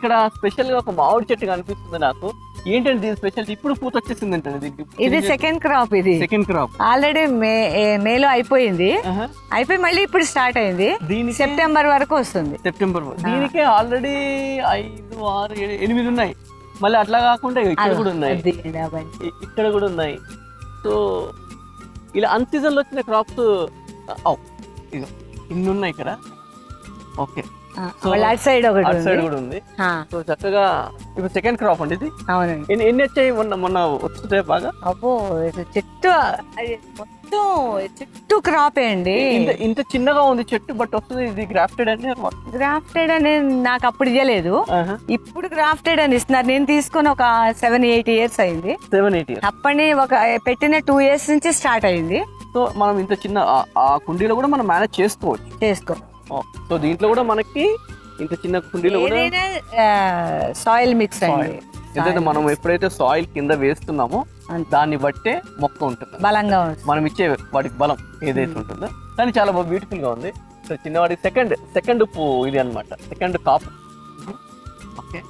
ఇక్కడ స్పెషల్ గా ఒక మామిడి చెట్టు కనిపిస్తుంది నాకు. ఏంటంటే దీని స్పెషాలిటీ ఇప్పుడు పూత వచ్చేసింది అంటే ఇది సెకండ్ క్రాప్. ఇది సెకండ్ క్రాప్ ఆల్రెడీ మేలో అయిపోయింది. అయిపోయి మళ్ళీ ఇప్పుడు స్టార్ట్ అయింది. దీనికి సెప్టెంబర్ వరకు వస్తుంది. సెప్టెంబర్ దీనికే ఆల్రెడీ 5, 6, 7, 8 ఉన్నాయి. మళ్ళీ అట్లా కాకుండా ఇక్కడ కూడా ఉన్నాయి, ఇక్కడ కూడా ఉన్నాయి. సో ఇలా అన్ సీజన్ లో వచ్చిన క్రాప్స్ ఇక ఇన్ని ఉన్నాయి ఇక్కడ. ఓకే, అటు సైడ్ ఒకటి అటు సైడ్ కూడా ఉంది. సో చక్కగా ఇప్పుడు సెకండ్ క్రాప్ అండి ఇది. అవునండి. ఎన్ని వచ్చాయి మొన్న వస్తుంటే బాగా? అబ్బో చెట్టు మొత్తం చెట్టు క్రాపే అండి. ఇంత చిన్నగా ఉంది చెట్టు, బట్ వస్తుంది. ఇది గ్రాఫ్టెడ్ అని గ్రాఫ్టెడ్ అని నాకు అప్పుడు ఇవ్వలేదు, ఇప్పుడు గ్రాఫ్టెడ్ అని ఇస్తున్నారు. నేను తీసుకొని ఒక 7-8 years అయింది. 7-8 years అప్పటి ఒక పెట్టిన 2 years నుంచి స్టార్ట్ అయింది. సో మనం ఇంత చిన్న ఆ కుండీలో కూడా మనం మేనేజ్ చేసుకోవచ్చు. సో దీంట్లో కూడా మనకి ఇంత చిన్న కుండీలో కూడా సాయిల్ మిక్స్ అండి. ఏదైతే మనం ఎప్పుడైతే సాయిల్ కింద వేస్తున్నామో దాన్ని బట్టే మొక్క ఉంటుంది, బలంగా మనం ఇచ్చే వాటికి బలం ఏదైతే ఉంటుందో. కానీ చాలా బ్యూటిఫుల్ గా ఉంది. సో చిన్నవాడికి సెకండ్ పువ్వు ఇది అనమాట, సెకండ్ కాపు. ఓకే,